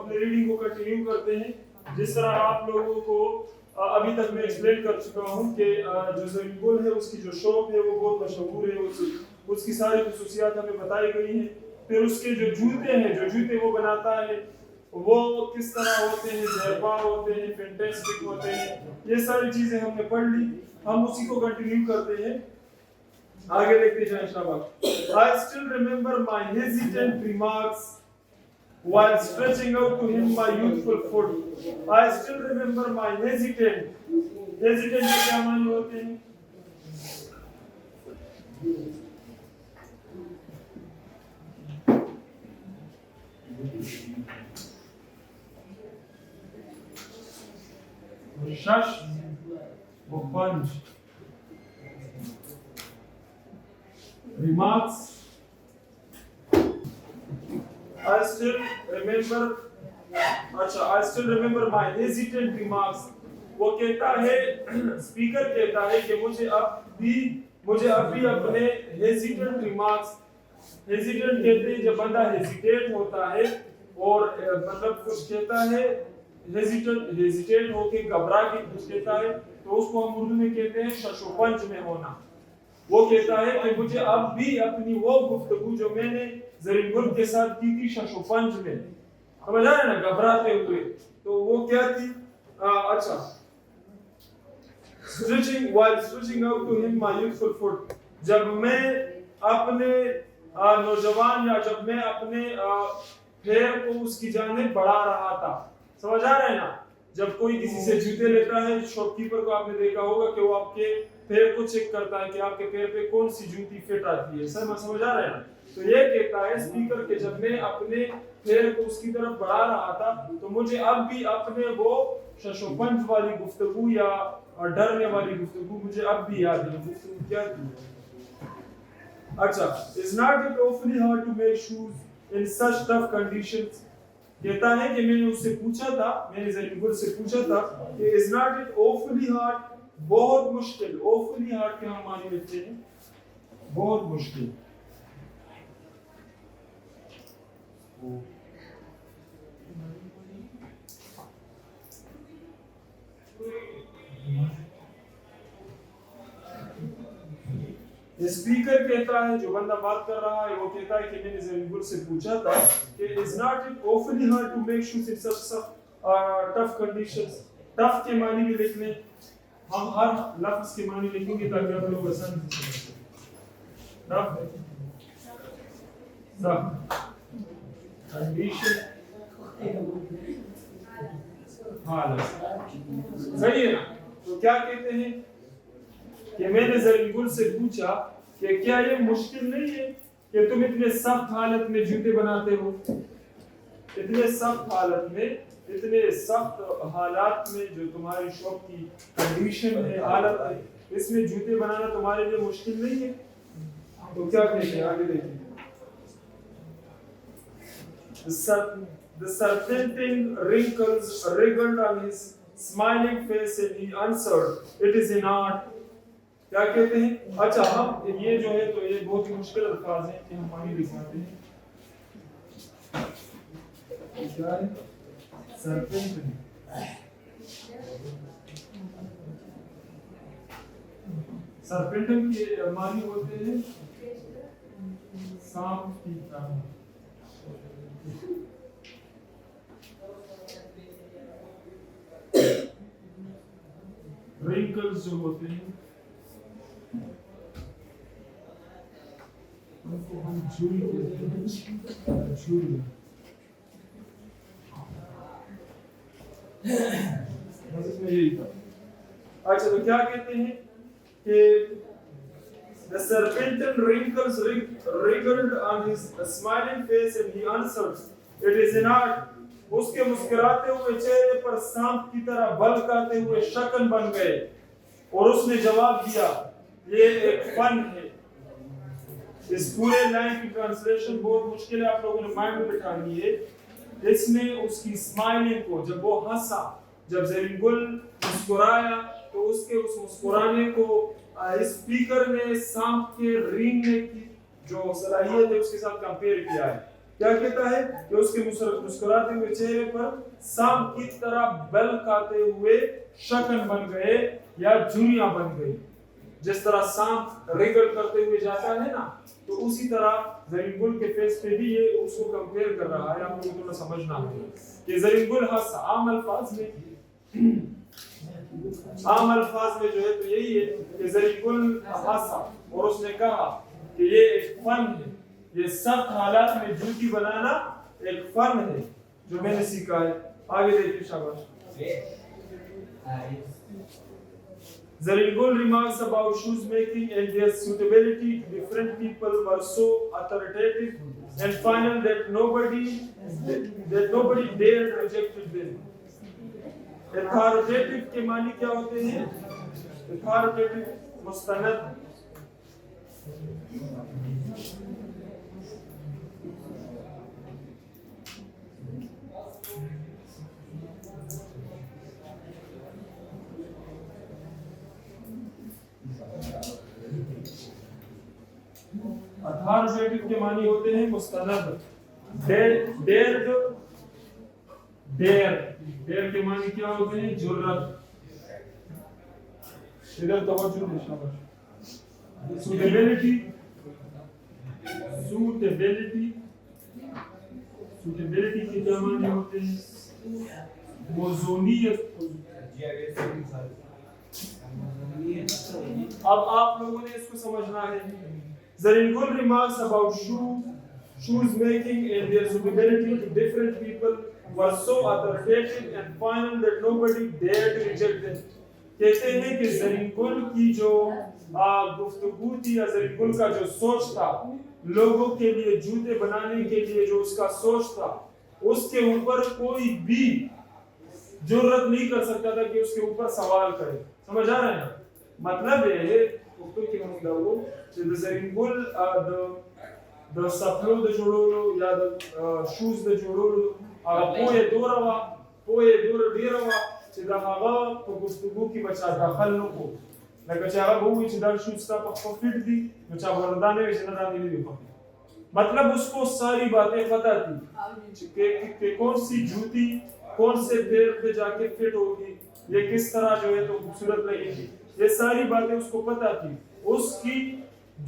अपने रीडिंग को कंटिन्यू करते हैं। जिस तरह आप लोगों को अभी तक मैं एक्सप्लेन कर चुका हूँ कि जो ज़रीन गुल है उसकी जो शॉप है वो बहुत मशहूर है, उसकी सारी खसूसियात हमें बताई गई हैं। फिर उसके जो जूते हैं, जो जूते वो बनाता है वो किस तरह होते हैं, ज़ेरबा होते हैं, फैंटास्टिक होते हैं, ये सारी चीज़ें हमने पढ़ ली। हम उसी को कंटिन्यू करते हैं, आगे देखते जाएं इंशाल्लाह। I still remember my hesitant remarks while stretching out to him my youthful foot. I still remember my hesitant के क्या मायने होते हैं? शश वो पंच remarks. I still remember my hesitant remarks. वो कहता है, स्पीकर कहता है कि मुझे अब भी अपने hesitant remarks, hesitant कहते हैं जब बंदा hesitate होता है और मतलब कुछ कहता है, hesitate होके घबरा के कुछ कहता है तो उसको हम उर्दू में कहते हैं शशोपंच में होना। वो कहता है कि मुझे अब भी अपनी वो गुफ्तगू जो मैंने ज़रीन गुल के साथ की थी शशोपंच में, समझ आया ना, घबराते हुए, तो वो क्या थी? अच्छा, while stretching out to him my youthful foot, जब मैं अपने नौजवान या जब मैं अपने पैर को उसकी जानिब बढ़ा रहा था, समझ आ रहा है ना? जब कोई किसी से जूते लेता है, शॉपकीपर को आपने देखा होगा कि वो आपके पैर को चेक करता है कि आपके पैर पे कौन सी जूती फिट आती है, सर समझ आ रहा है ना? तो ये कहता है स्पीकर के जब मैं अपने पैर को उसकी तरफ बढ़ा रहा था तो मुझे अब भी अपने वो शशोपंच वाली गुफ्तगू या डरने वाली गुफ्तगू मुझे अब भी याद है। गुफ्तगू क्या थी? अच्छा, is not it awfully hard to make shoes in such tough conditions? कहता है कि मैंने उससे पूछा था, मैंने ज़रीन गुल से पूछा था कि is not it awfully hard, बहुत मुश्किल, awfully hard के हम माने लिखते हैं बहुत मुश्किल। स्पीकर कहता है, जो बंदा बात कर रहा है वो कहता है कि मैंने ज़रीन गुल से पूछा था कि is not it awfully hard to make shoes in such tough conditions। Tough के मानी भी लिखने, हम हर लफ्ज के मानी लिखेंगे ताकि आप लोग आसानी से समझ सकें। टफ कंडीशन हालत, सही है ना? तो क्या कहते हैं कि मैंने ज़रीन गुल से पूछा कि क्या ये मुश्किल नहीं है कि तुम इतने सख्त हालत में जूते बनाते हो, इतने सख्त हालत में, इतने सख्त हालात में जो तुम्हारी शॉप की कंडीशन है, हालत है, इसमें जूते बनाना तुम्हारे लिए मुश्किल नहीं है? तो क्या कहते हैं, आगे देखिए। The serpentine wrinkles wriggled on his smiling face and he answered, "It is an art." क्या कहते हैं? अच्छा, हम ये जो है तो ये बहुत ही मुश्किल अल्फाज हैं कि हम मानी दिखाते हैं। क्या है? serpentine, serpentine के मानी होते हैं सांप की तरह। wrinkles जो होते हैं उनको हम झूल कहते हैं, झूल। इसमें यही था। अच्छा, तो क्या कहते हैं कि the serpentine wrinkles wriggled on his smiling face and he answered, "It is an art." उसके मुस्कुराते हुए चेहरे पर सांप की तरह बल्क आते हुए शक्ल बन गए और उसने जवाब दिया, ये एक फन है। इस पूरे लाइन की ट्रांसलेशन बहुत मुश्किल है, आप लोगों ने माइंड में बिठानी है। इसने उसकी स्माइलिंग को, जब वो हंसा, जब ज़रीन गुल मुस्कुराया तो उसके उस मुस्कुराने को स्पीकर ने सांप के रेंगने की जो सलाहियत है उसके साथ कंपेयर किया है। क्या कहता है कि उसके मुस्कुराते हुए चेहरे पर सांप की तरह बल खाते हुए शकन बन गए या झुर्रियां बन गई। जिस तरह सांप रिगल करते हुए जाता है ना, तो उसी तरह जरीन-गुल के फेस पे भी ये उसको कंपेयर कर रहा है। आप लोगों को समझना है कि जरीन-गुल हंसा आम अल्फाज में जो है तो यही है कि जरीन-गुल हंसा और उसने कहा कि ये एक फन है, ये सख्त हालात में जूती बनाना एक फन है जो मैंने सीखा है। आगे देखिए, शाबाश। Zaringul remarks about shoes making and their suitability to different people were so authoritative and final that nobody dared reject them. Authoritative के मानी क्या होते हैं? Authoritative मुस्तनद। अथॉरिटेटिव के मानी होते हैं मुस्तनद। डेयर के मानी क्या होते हैं? जुर्रत। इधर तवज्जो दें, शाबाश। सूटेबिलिटी के क्या मानी होते हैं? मौजूनियत। अब आप लोगों ने इसको समझना है। Zaringul remarks about shoes making and their suitability to different people were so authoritative and final that nobody dared to reject them. कहते हैं कि जरींगुल की जो गुफ्तगू थी या जरींगुल का जो सोच था लोगों के लिए जूते बनाने के लिए, जो उसका सोच था, उसके ऊपर कोई भी जुर्रत नहीं कर सकता था कि उसके ऊपर सवाल करे। समझ आ रहे हैं? मतलब ये है the Zaringul the saplo de jorolo या the shoes de jorolo poje dirawa چې دا هغه په گفتگو کې بچا داخل نه کو لکه چې هغه وایي چې دا شوز تا په فټ دي نو چا ورندانه وي چې نه دا ملي دي मतलब उसको सारी बातें पता थी कि कौन सी जूती कौन से पैर पे जाके फिट होगी, ये किस तरह जो है तो खूबसूरत लगेगी, ये सारी बातें उसको पता थी। उसकी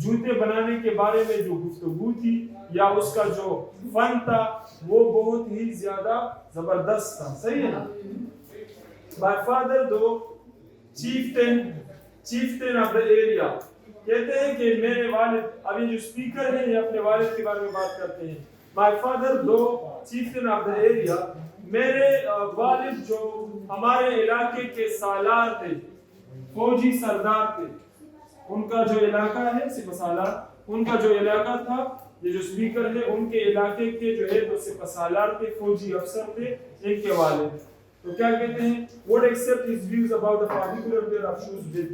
जूते बनाने के बारे में जो गुफ्तगू थी या उसका जो फन था वो बहुत ही ज्यादा जबरदस्त था। सही है ना? My father though chieftain of the area, कहते हैं कि मेरे वालिद, अभी जो स्पीकर हैं ये अपने वालिद के बारे में बात करते हैं। My father though chieftain of the area, मेरे वालिद जो हमारे इलाके के सालार थे, फौजी सरदार थे, उनका जो इलाका है सिपहसालार, उनका जो इलाका था, ये जो स्पीकर है उनके इलाके के जो है तो सिपहसालार थे, फौजी अफसर थे, इनके वालिद। तो क्या कहते हैं? Would accept his views about the particular pair of shoes with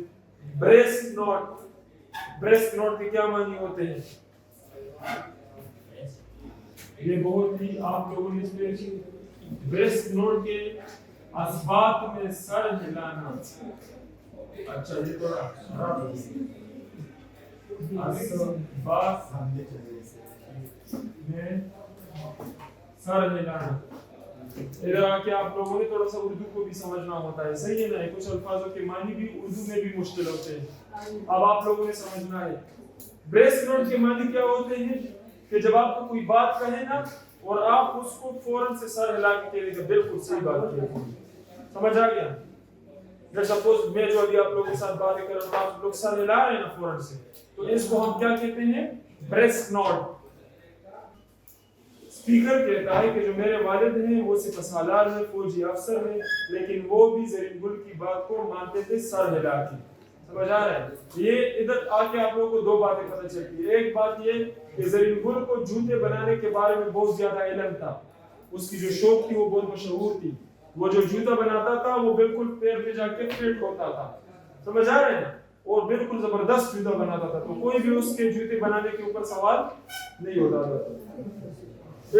breast knot। Breast note के क्या मानी होते हैं? ये बहुत ही आप लोगों ने इसमें ब्रेस्ट नोट के असबात में सर हिलाना। अच्छा ये थोड़ा असबात में सर हिलाना। इधर आके आप लोगों ने थोड़ा सा उर्दू को भी समझना होता है। सही है ना? कुछ अल्फाजों के मानी भी उर्दू में भी मुश्किल होते हैं। अब आप लोगों ने समझना है ब्रेस्ट नोट के मानी क्या होते हैं कि जब आपको कोई बात कहे ना और आप उसको फौरन से सर हिला के कह देंगे बिल्कुल सही बात की। समझ आ गया? जैसे सपोज मैं जो अभी आप लोगों के साथ बातें कर रहा हूं, आप लोग सर हिला रहे हैं ना फौरन से, तो इसको हम क्या कहते हैं? Breast note. स्पीकर कहता है कि जो मेरे वालिद हैं वो सिपहसालार में फौजी अफसर हैं, लेकिन वो भी जरींगुल की बात को मानते थे सर हिला के। समझ आ रहा है? ये इधर आके आप लोगों को दो बातें पता चलती है। एक बात ये कि जरींगुल को जूते बनाने के बारे में बहुत ज्यादा इल्म था, उसकी जो शौक थी वो बहुत मशहूर थी। वो जो जूता बनाता था वो बिल्कुल पैर पे जाके फिट होता था। समझ आ रहे हैं? और बिल्कुल जबरदस्त जूता बनाता था, तो कोई भी उसके जूते बनाने के ऊपर सवाल नहीं होता था।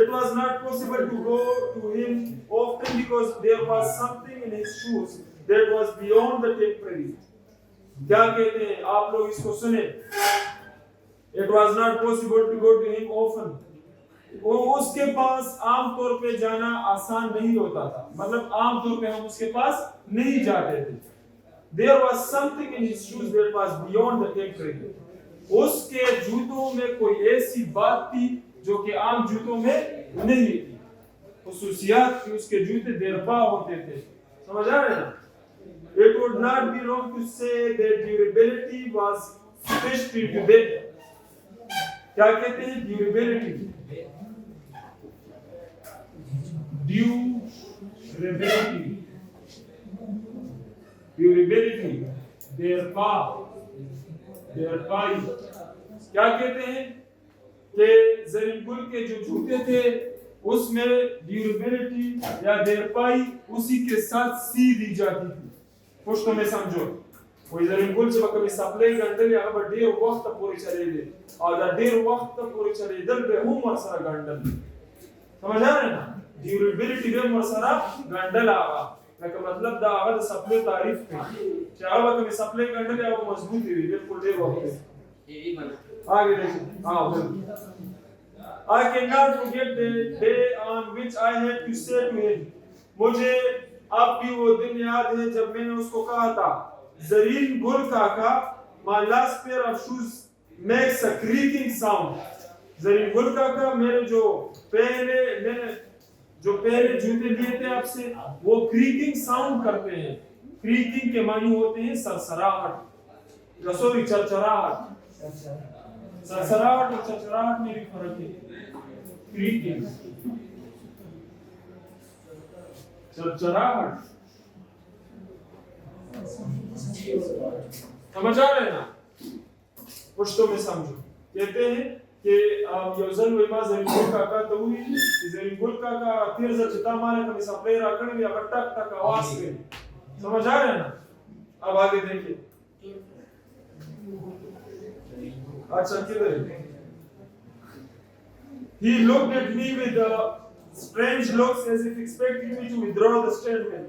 It was not possible to go to him often because there was something in his shoes that was beyond the temporary। क्या कहते हैं आप लोग इसको सुने? It was not possible to go to him often। वो उसके पास आमतौर पे जाना आसान नहीं होता था, मतलब आमतौर पे हम उसके पास नहीं जाते थे। There was something in his shoes that was beyond the temporary. उसके जूतों में कोई ऐसी बात थी जो कि आम जूतों में नहीं थी। खुसूसियात थी उसके जूते देरपा होते थे। समझ आ रहे हैं? It would not be wrong to say that durability was especially to them. क्या कहते हैं? Durability. Durability. देरपा क्या कहते हैं कि ज़रीगुल के जो जूते थे उसमें ड्यूरेबिलिटी या देरपाई उसी के साथ सी दी जाती थी। कुछ तो मैं समझो कोई ज़रीगुल से कभी सप्लाई गंडल या अब डेर वक्त पूरी चले दे और डेर वक्त पूरी चले दल पे उम्र सारा गंडल समझ आ रहे ना? ड्यूरेबिलिटी पे उम्र सारा गंडल आवा का मतलब दा आवाज सप्लाई तारीफ पे चाहे वह कभी सप्लाई गंडल या वो मजबूत ही बिल्कुल डेर वक्त आगे देखो। हाँ I cannot forget the day on which I had to say to him. मुझे अब भी वो दिन याद है जब मैंने उसको कहा था ज़रीन गुल काका my last pair of shoes makes a creaking sound. Zareen गुल काका मैंने जो पहले जूते लिए थे आपसे वो क्रीकिंग साउंड करते हैं। क्रीकिंग के मानी होते हैं सरसराहट, सॉरी चरचराहट। सरसराहट और चरचराहट में भी फर्क है। क्रीकिंग चरचराहट समझ आ रहे हैं ना? कुछ तो मैं समझो कहते हैं कि योजन विमा ज़रीगुल काका तो हुई ज़रीगुल काका फिर जब चिता मारे कभी सप्लाई रखने में अब टक टक आवाज करी। समझ आ रहे हैं ना? अब आगे देखिए। अच्छा किधर? He looked at me with strange looks as if expecting me to withdraw the statement.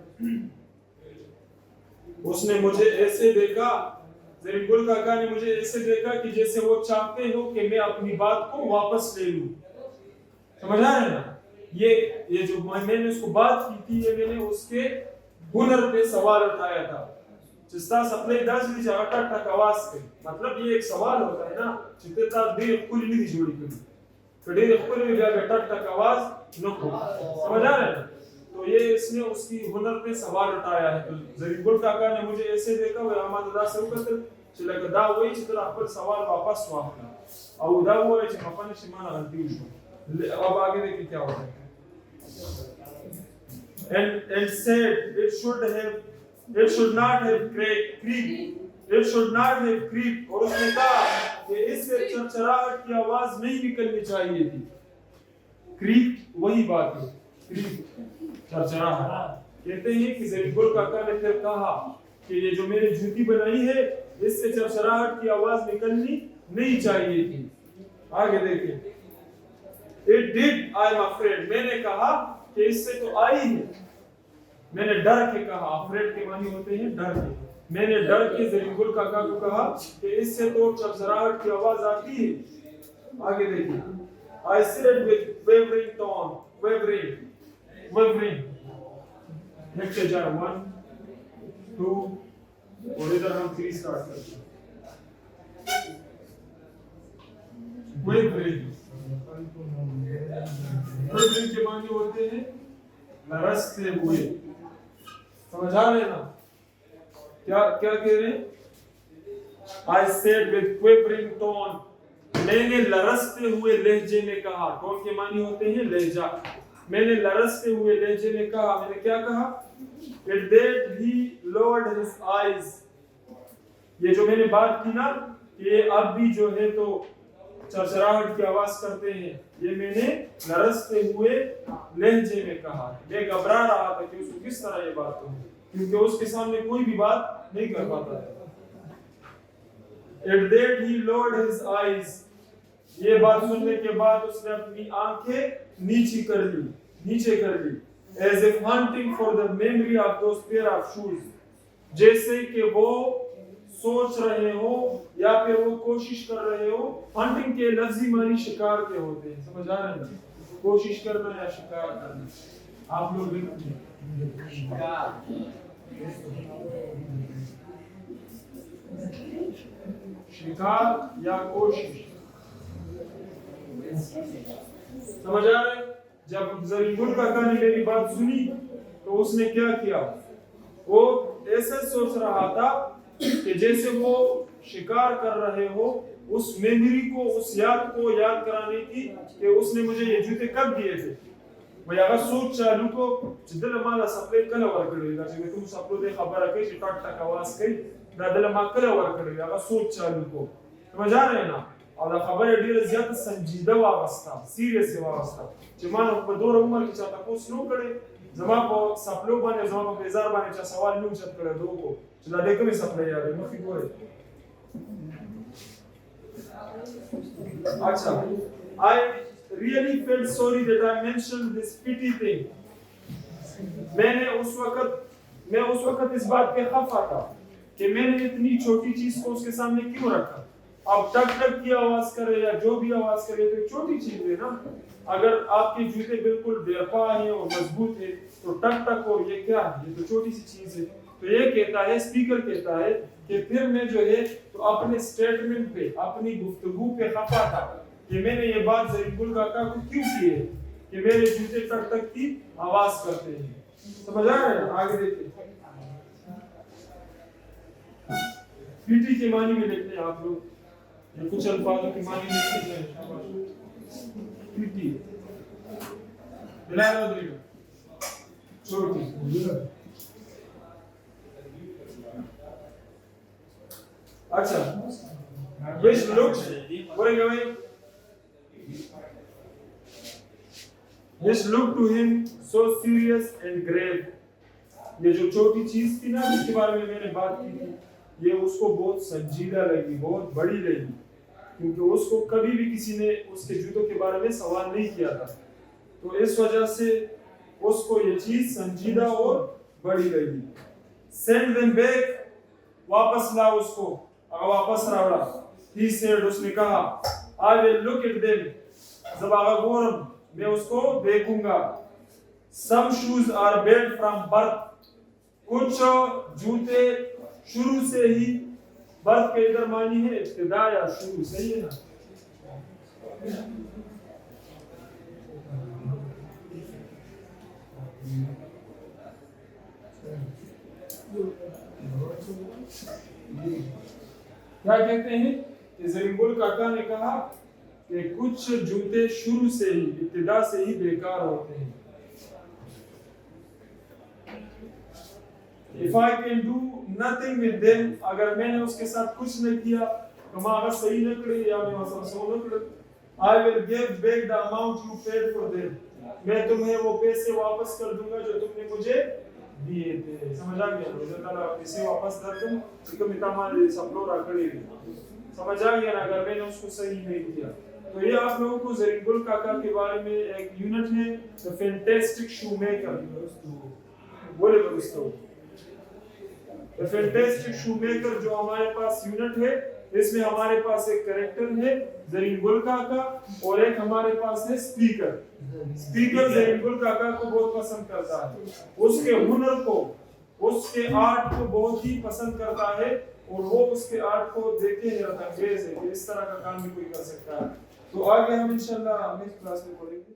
उसने मुझे ऐसे देखा, ज़रीगुल काका ने मुझे ऐसे देखा कि जैसे वो चाहते हो कि मैं अपनी बात को वापस ले लूं। समझ आ रहे हैं ना? ये जो मैंने उसको बात की थी ये मैंने उसके हुनर पे सवाल उठाया था। जिसता सप्लाई 10 ली जाटा टक आवाज के मतलब ये एक सवाल होता है ना चित्ता दिल खुली नहीं जोड़ी कभी कड़ी खुली जाके टक टक आवाज न हो। समझ आ रहे हैं? तो ये इसने उसकी हुनर पे सवाल उठाया है। तो ज़रीगुल काका ने मुझे ऐसे देखा वो आमादा से उकत चला दा वही चित्र अपन सवाल वापस वापस और दा वो है कि अपन शिमाना गलती उसको। अब आगे देखिए क्या होता है। And said it should not have creaked. It should not have creaked. और उसने कहा कि इससे चरचराहट की आवाज नहीं निकलनी चाहिए थी। क्रीक वही बात है, क्रीक चरचराहट। कहते हैं कि ज़रीगुल काका ने फिर कहा कि ये जो मैंने जूती बनाई है इससे चरचराहट की आवाज निकलनी नहीं चाहिए थी। आगे देखिए। It did, I am afraid. मैंने कहा कि इससे तो आई है। मैंने डर के कहा, अफ्रेड के मानी होते हैं डर के। मैंने डर के ज़रीगुल काका को कहा कि इससे तो चरचराहट की आवाज आती है। आगे देखिए। I said with quavering tone, quavering. Next जाए 1, 2 और इधर हम 3 स्टार्ट करते हैं। quavering के मानी होते हैं लरसते हुए। समझ आ रहे हैं ना? क्या कह रहे हैं? I said with quavering tone. मैंने लरसते हुए लहजे में कहा। टोन के मानी होते हैं लहजा। मैंने लरसते हुए लहजे में कहा। मैंने क्या कहा? At that he lowered his eyes. ये जो मैंने बात की ना ये अब भी जो है तो चरचराहट की आवाज करते हैं। ये मैंने लरसते हुए लहजे में कहा। मैं घबरा रहा था कि उसको किस तरह ये बात कहूं क्योंकि उसके सामने कोई भी बात नहीं कर पाता था। At that he lowered his eyes. ये बात सुनने के बाद उसने अपनी आंखें नीचे कर ली as if hunting for the memory of those pair of shoes. जैसे कि वो सोच रहे हो या फिर वो कोशिश कर रहे हो। हंटिंग के लफ्जी मानी शिकार के होते हैं। समझ आ रहे हैं? कोशिश करना या शिकार करना? आप लोग लिखिए। शिकार या कोशिश? समझ आ रहे? जब जरीबुल काका ने मेरी बात सुनी तो उसने क्या किया, वो ऐसे सोच रहा था कि जैसे वो शिकार कर रहे हो, उस मेमोरी को, उस याद को याद कराने की कि उसने मुझे ये जूते कब दिए थे। मैं यार सोच चालू को जिदल माला सप्ले कल वर करेगा, जब तुम सप्लो दे खबर है कि टक टक आवाज कई दादल मा कल वर करेगा, यार सोच चालू को समझ आ रहे ना। और खबर ډیره زیات संजीदा वास्ता, सीरियस वास्ता چې ما نو په دوره عمر کې چاته پوس نو کړي، زما په سپلو باندې، زما په بیزار باندې چا سوال نو چت کړي دوه چې دا دې کومه سپلې یاره مخې ګوره. अच्छा, I really felt sorry that I mentioned this pity thing. मैं उस वक्त इस बात पे खफा था कि मैंने इतनी छोटी चीज को उसके सामने क्यों रखा। अब टक टक की आवाज करे या जो भी आवाज करे तो छोटी चीज है ना। अगर आपके जूते बिल्कुल बेरपा है और मजबूत है तो टक टक और ये क्या है, ये तो छोटी सी चीज है। तो ये कहता है, स्पीकर कहता है कि फिर मैं जो है तो अपने स्टेटमेंट पे, अपनी गुफ्तगू पे खफा था कि मैंने ये बात जरीबुल काका को क्यों की है कि मेरे जूते टक टक की आवाज करते हैं। समझ आ रहे हैं? आगे देखिए, पीटी के मानी में लिखते हैं आप लोग, ये कुछ अल्फाजों के मानी लिखते हैं। पीटी बिलाल छोटी। अच्छा, this looks, what are you doing? This looked to him so serious and grave. ये जो छोटी चीज थी ना जिसके बारे में मैंने बात की थी, ये उसको बहुत संजीदा लगी, बहुत बड़ी लगी, क्योंकि उसको कभी भी किसी ने उसके जूतों के बारे में सवाल नहीं किया था। तो इस वजह से उसको ये चीज संजीदा और बड़ी लगी। Send them back, वापस ला उसको, वापस रावड़ा। He said, उसने कहा, I will look at them, ज़बागोरम, मैं उसको देखूंगा। Some shoes are bad from birth, कुछ जूते शुरू से ही, बर्थ के इधर मानी है इब्तिदा या शुरू, सही है ना। क्या कहते हैं कि जरीबुल काका ने कहा कि कुछ जूते शुरू से ही, इब्तिदा से ही बेकार होते हैं। If I can do nothing with them, अगर मैंने उसके साथ कुछ नहीं किया तो मैं अगर सही न करे या मैं वसवसों न करे, I will give back the amount you paid for them, मैं तुम्हें वो पैसे वापस कर दूंगा जो तुमने मुझे दिए थे। समझ आ गया? मुझे ताला पैसे वापस कर दूं तो मितामाल सप्लोरा करेगी। समझ आ गया ना? अगर मैंने उसको सही नहीं किया तो ये आप लोगों को जरीबुल काका के बारे में एक यूनिट है, द फैंटास्टिक शूमेकर, बोले दोस्तों, द फैंटास्टिक शूमेकर जो हमारे पास यूनिट है, इसमें हमारे पास एक कैरेक्टर है जरीबुल काका और एक हमारे पास है स्पीकर। स्पीकर जरीबुल काका को बहुत पसंद करता है, उसके हुनर को, उसके आर्ट को बहुत ही पसंद करता है और वो उसके आर्ट को देखे हैरत अंगेज है कि इस तरह का काम भी कोई कर सकता है। तो आगे हम इंशाल्लाह नेक्स्ट क्लास में पढ़ेंगे।